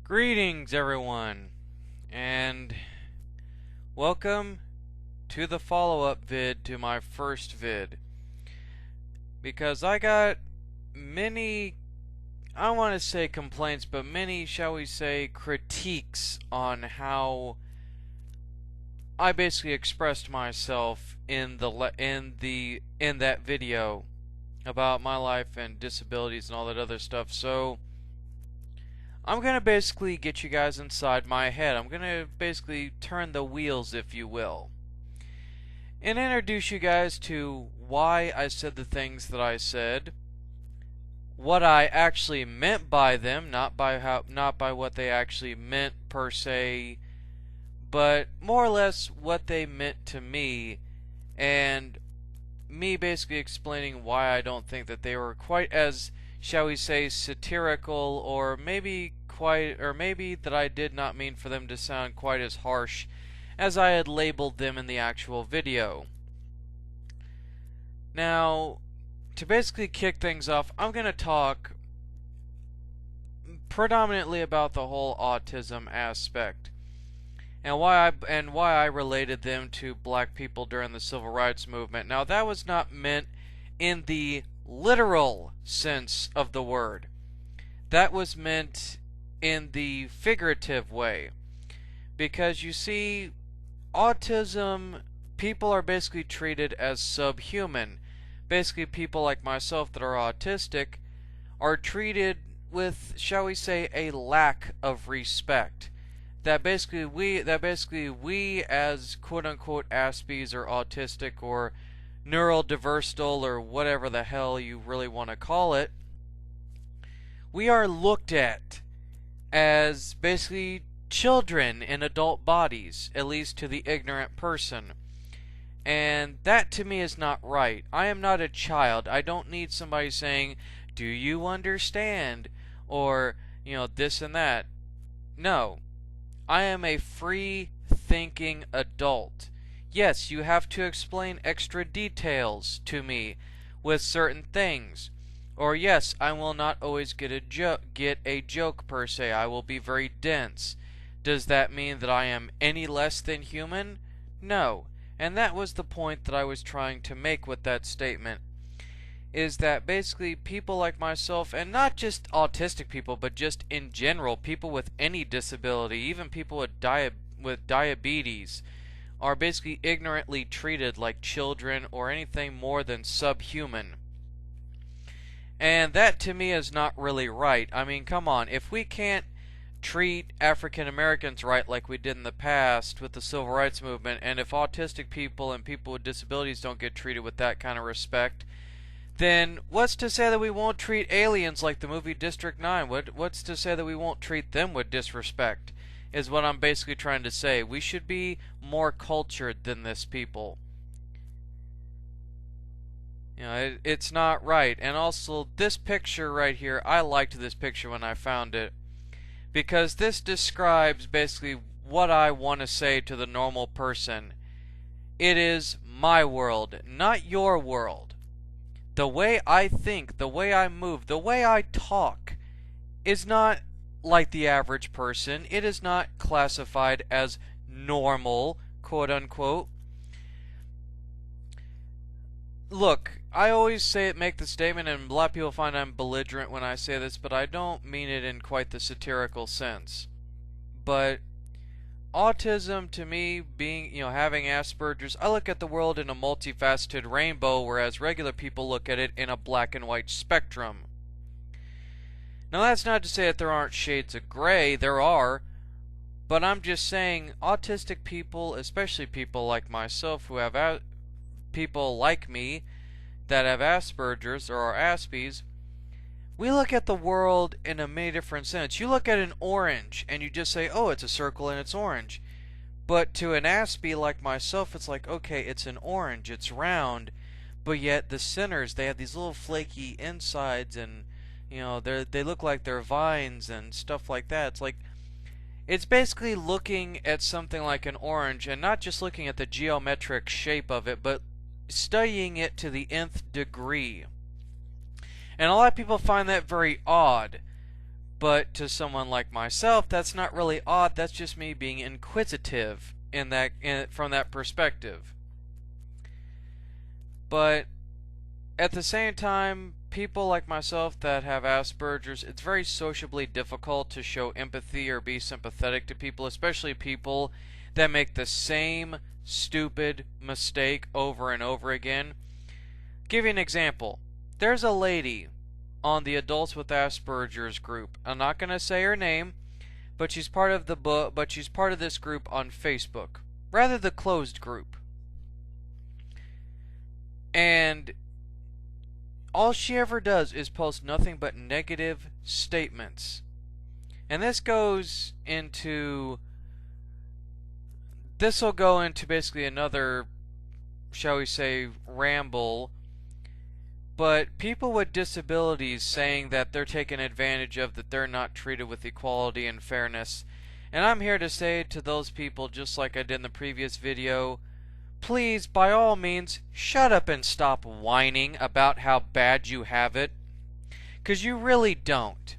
Greetings, everyone, and welcome to the follow-up vid to my first vid. Because I got many, I don't want to say complaints, but many, shall we say, critiques on how I basically expressed myself in that video about my life and disabilities and all that other stuff. So I'm going to basically get you guys inside my head. I'm going to basically turn the wheels, if you will, and introduce you guys to why I said the things that I said, what I actually meant by them, not by what they actually meant per se, but more or less what they meant to me, and me basically explaining why I don't think that they were quite as, shall we say, satirical, or maybe that I did not mean for them to sound quite as harsh as I had labeled them in the actual video. Now, to basically kick things off, I'm going to talk predominantly about the whole autism aspect and why I related them to black people during the civil rights movement. Now, that was not meant in the literal sense of the word. That was meant in the figurative way. Because you see, autism, people are basically treated as subhuman. Basically, people like myself that are autistic are treated with, shall we say, a lack of respect. That basically we as quote-unquote Aspies or autistic or neurodiverse or whatever the hell you really want to call it, we are looked at as basically children in adult bodies, at least to the ignorant person. And that to me is not right. I am not a child. I don't need somebody saying, "Do you understand?" or, this and that. No. I am a free thinking adult. Yes, you have to explain extra details to me with certain things. Or yes, I will not always get a joke per se. I will be very dense. Does that mean that I am any less than human? No. And that was the point that I was trying to make with that statement. Is that basically people like myself, and not just autistic people, but just in general, people with any disability, even people with diabetes, are basically ignorantly treated like children or anything more than subhuman. And that to me is not really right. I mean, come on, if we can't treat African Americans right like we did in the past with the civil rights movement, and if autistic people and people with disabilities don't get treated with that kind of respect, then what's to say that we won't treat aliens like the movie District 9? What's to say that we won't treat them with disrespect, is what I'm basically trying to say. We should be more cultured than this people. It's not right. And also, this picture right here, I liked this picture when I found it, because this describes basically what I want to say to the normal person. It is my world, not your world. The way I think, the way I move, the way I talk is not like the average person. It is not classified as normal, quote unquote. Look, I always make the statement, and a lot of people find I'm belligerent when I say this, but I don't mean it in quite the satirical sense. But autism, to me, being, having Asperger's, I look at the world in a multifaceted rainbow, whereas regular people look at it in a black and white spectrum. Now, that's not to say that there aren't shades of gray. There are. But I'm just saying, autistic people, especially people like myself who have people like me that have Asperger's or are Aspies, we look at the world in a many different sense. You look at an orange and you just say, oh, it's a circle and it's orange. But to an Aspie like myself, it's like, okay, it's an orange, it's round, but yet the centers, they have these little flaky insides, and they look like they're vines and stuff like that. It's like, it's basically looking at something like an orange and not just looking at the geometric shape of it, but studying it to the nth degree. And a lot of people find that very odd. But to someone like myself, that's not really odd. That's just me being inquisitive from that perspective. But at the same time, people like myself that have Asperger's, it's very sociably difficult to show empathy or be sympathetic to people, especially people that make the same stupid mistake over and over again. Give you an example. There's a lady on the Adults with Asperger's group. I'm not going to say her name, but she's part of this group on Facebook. Rather the closed group. And all she ever does is post nothing but negative statements. And this will go into basically another, shall we say, ramble. But people with disabilities saying that they're taken advantage of, that they're not treated with equality and fairness. And I'm here to say to those people, just like I did in the previous video, please, by all means, shut up and stop whining about how bad you have it. 'Cause you really don't.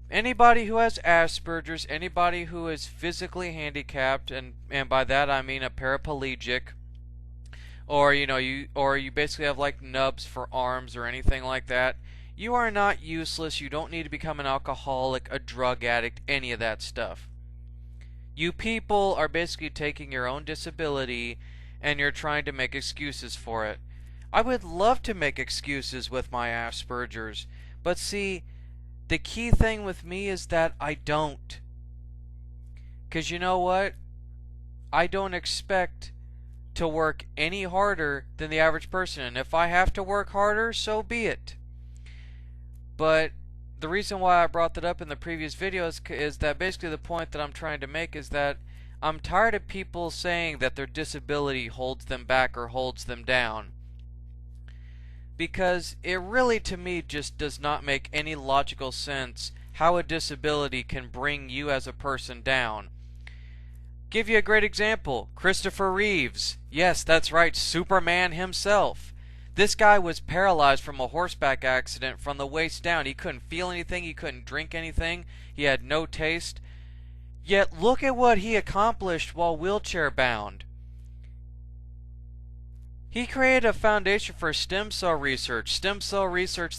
Anybody who has Asperger's, anybody who is physically handicapped, and by that I mean a paraplegic, or you basically have like nubs for arms or anything like that, you are not useless. You don't need to become an alcoholic, a drug addict, any of that stuff. You people are basically taking your own disability and you're trying to make excuses for it. I would love to make excuses with my Asperger's, but see, the key thing with me is that I don't. 'Cause you know what? I don't expect to work any harder than the average person, and if I have to work harder, so be it. But the reason why I brought that up in the previous video is that basically the point that I'm trying to make is that I'm tired of people saying that their disability holds them back or holds them down. Because it really, to me, just does not make any logical sense how a disability can bring you as a person down. Give you a great example. Christopher Reeves. Yes, that's right, Superman himself. This guy was paralyzed from a horseback accident from the waist down. He couldn't feel anything. He couldn't drink anything. He had no taste. Yet look at what he accomplished while wheelchair bound. He created a foundation for stem cell research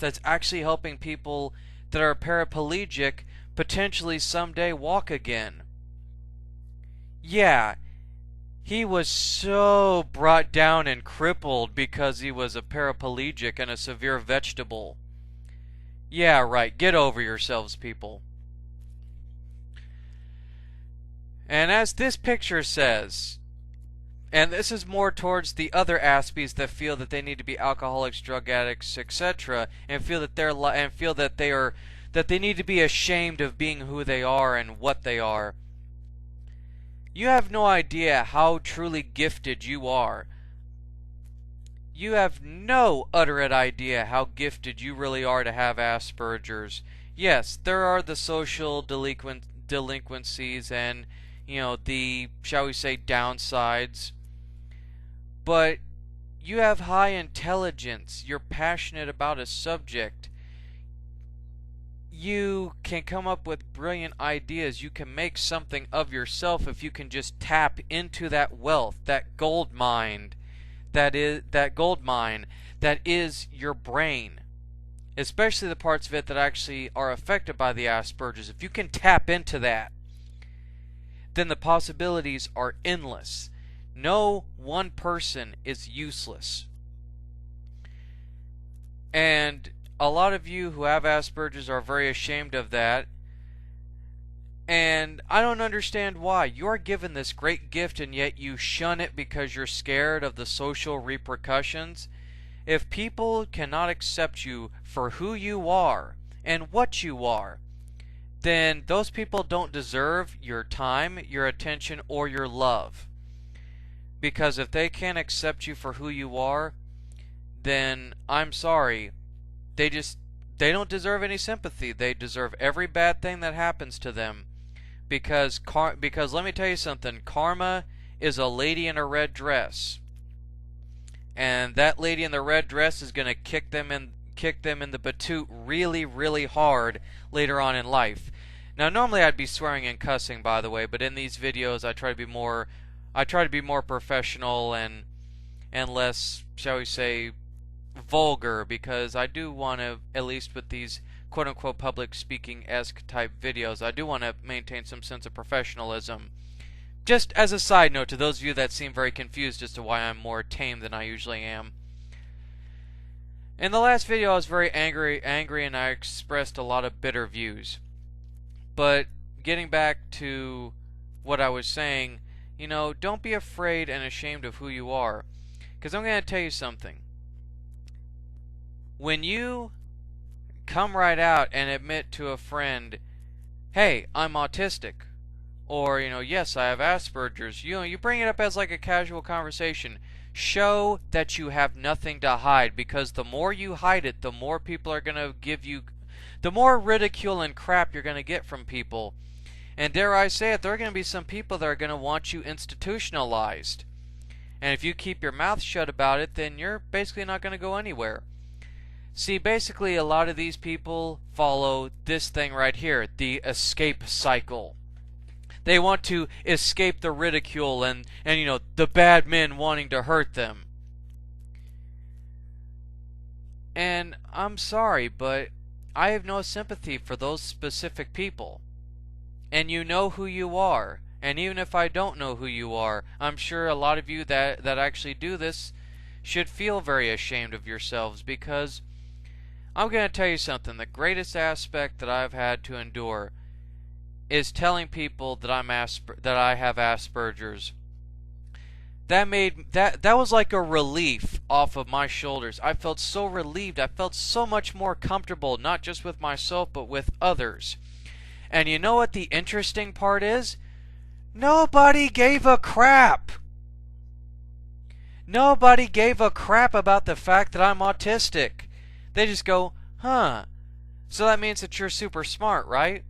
that's actually helping people that are paraplegic potentially someday walk again. Yeah, he was so brought down and crippled because he was a paraplegic and a severe vegetable. Yeah, right, get over yourselves, people. And as this picture says, and this is more towards the other Aspies that feel that they need to be alcoholics, drug addicts, etc., and feel that they need to be ashamed of being who they are and what they are. You have no idea how truly gifted you are. You have no utter idea how gifted you really are to have Asperger's. Yes, there are the social delinquencies and, the, shall we say, downsides. But you have high intelligence. You're passionate about a subject. You can come up with brilliant ideas. You can make something of yourself if you can just tap into that wealth, that gold mine that is your brain. Especially the parts of it that actually are affected by the Asperger's. If you can tap into that, then the possibilities are endless. No one person is useless. And a lot of you who have Asperger's are very ashamed of that. And I don't understand why. You are given this great gift and yet you shun it because you're scared of the social repercussions. If people cannot accept you for who you are and what you are, then those people don't deserve your time, your attention, or your love. Because if they can't accept you for who you are, then I'm sorry, they don't deserve any sympathy. They deserve every bad thing that happens to them. Because let me tell you something, karma is a lady in a red dress. And that lady in the red dress is going to kick them kick them in the batoot really, really hard later on in life. Now, normally I'd be swearing and cussing, by the way, but in these videos I try to be more professional and less, shall we say, vulgar, because I do want to, at least with these quote-unquote public speaking-esque type videos, I do want to maintain some sense of professionalism. Just as a side note to those of you that seem very confused as to why I'm more tame than I usually am. In the last video I was very angry and I expressed a lot of bitter views. But getting back to what I was saying, you know, don't be afraid and ashamed of who you are. Because I'm going to tell you something. When you come right out and admit to a friend, hey, I'm autistic, or, you know, yes, I have Asperger's, you know, you bring it up as like a casual conversation. Show that you have nothing to hide, because the more you hide it, the more people are going to give you, the more ridicule and crap you're going to get from people. And dare I say it, there are going to be some people that are going to want you institutionalized. And if you keep your mouth shut about it, then you're basically not going to go anywhere. See, basically a lot of these people follow this thing right here, the escape cycle. They want to escape the ridicule and you know, the bad men wanting to hurt them. And I'm sorry, but I have no sympathy for those specific people. And you know who you are. And even if I don't know who you are, I'm sure a lot of you that actually do this should feel very ashamed of yourselves, because I'm going to tell you something. The greatest aspect that I've had to endure is telling people that I have Asperger's. That was like a relief off of my shoulders. I felt so relieved. I felt so much more comfortable, not just with myself, but with others. And you know what the interesting part is? Nobody gave a crap. Nobody gave a crap about the fact that I'm autistic. They just go, huh, so that means that you're super smart, right?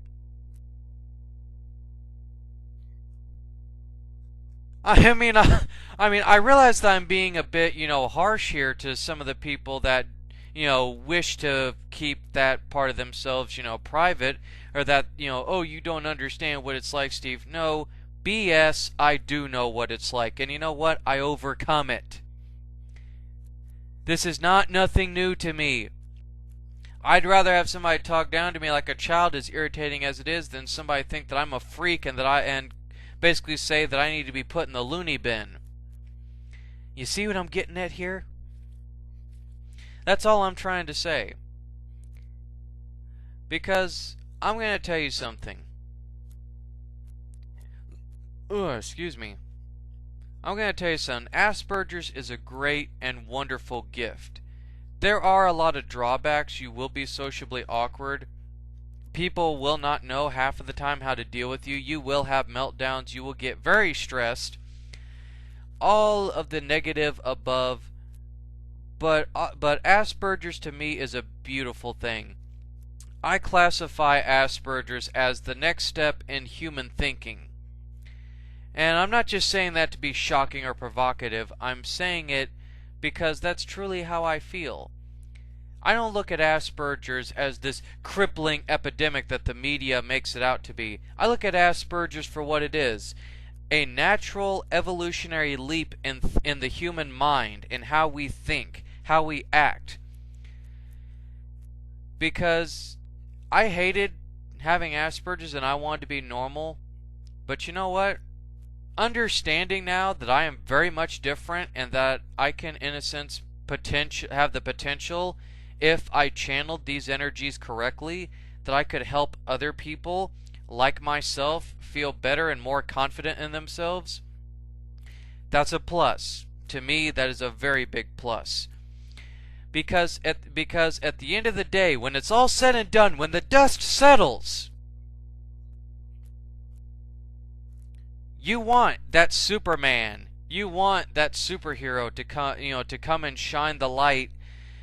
I realize that I'm being a bit, you know, harsh here to some of the people that, you know, wish to keep that part of themselves, you know, private, or that, you know, oh, you don't understand what it's like, Steve. No, BS, I do know what it's like, and you know what? I overcome it. This is not nothing new to me. I'd rather have somebody talk down to me like a child, as irritating as it is, than somebody think that I'm a freak and basically say that I need to be put in the loony bin. You see what I'm getting at here? That's all I'm trying to say. Because I'm going to tell you something. Excuse me. I'm going to tell you something. Asperger's is a great and wonderful gift. There are a lot of drawbacks. You will be sociably awkward. People will not know half of the time how to deal with you. You will have meltdowns. You will get very stressed. All of the negative above. But Asperger's to me is a beautiful thing. I classify Asperger's as the next step in human thinking. And I'm not just saying that to be shocking or provocative. I'm saying it because that's truly how I feel. I don't look at Asperger's as this crippling epidemic that the media makes it out to be. I look at Asperger's for what it is. A natural evolutionary leap in the human mind, in how we think, how we act. Because I hated having Asperger's and I wanted to be normal. But you know what? Understanding now that I am very much different and that I can, in a sense, have the potential, if I channeled these energies correctly, that I could help other people like myself feel better and more confident in themselves, that's a plus. To me, that is a very big plus. Because at the end of the day, when it's all said and done, when the dust settles, you want that Superman, you want that superhero to come and shine the light,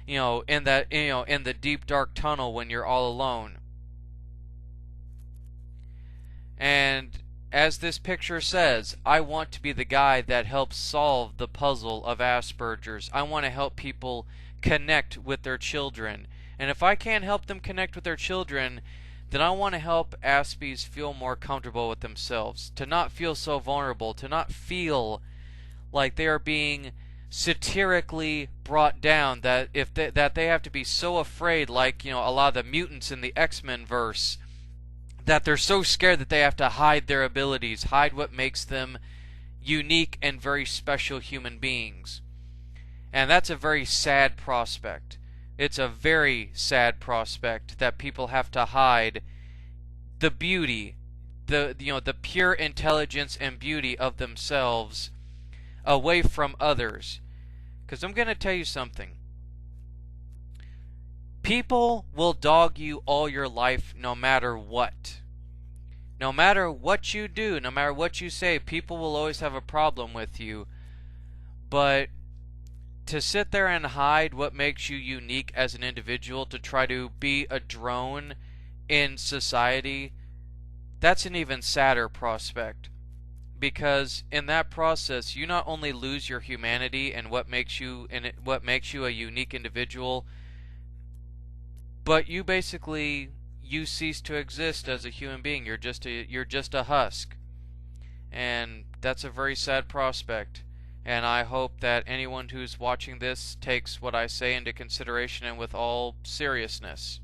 in the deep dark tunnel when you're all alone. And as this picture says, I want to be the guy that helps solve the puzzle of Asperger's. I want to help people connect with their children. And if I can't help them connect with their children, then I want to help Aspies feel more comfortable with themselves, to not feel so vulnerable, to not feel like they are being satirically brought down, that that they have to be so afraid, like, you know, a lot of the mutants in the X-Men verse, that they're so scared that they have to hide their abilities, hide what makes them unique and very special human beings. And that's a very sad prospect. It's a very sad prospect that people have to hide the beauty, the pure intelligence and beauty of themselves away from others. Because I'm going to tell you something. People will dog you all your life no matter what. No matter what you do, no matter what you say, people will always have a problem with you. But to sit there and hide what makes you unique as an individual, to try to be a drone in society, that's an even sadder prospect. Because in that process, you not only lose your humanity and what makes you a unique individual, but you cease to exist as a human being. You're just a husk. And that's a very sad prospect. And I hope that anyone who's watching this takes what I say into consideration and with all seriousness.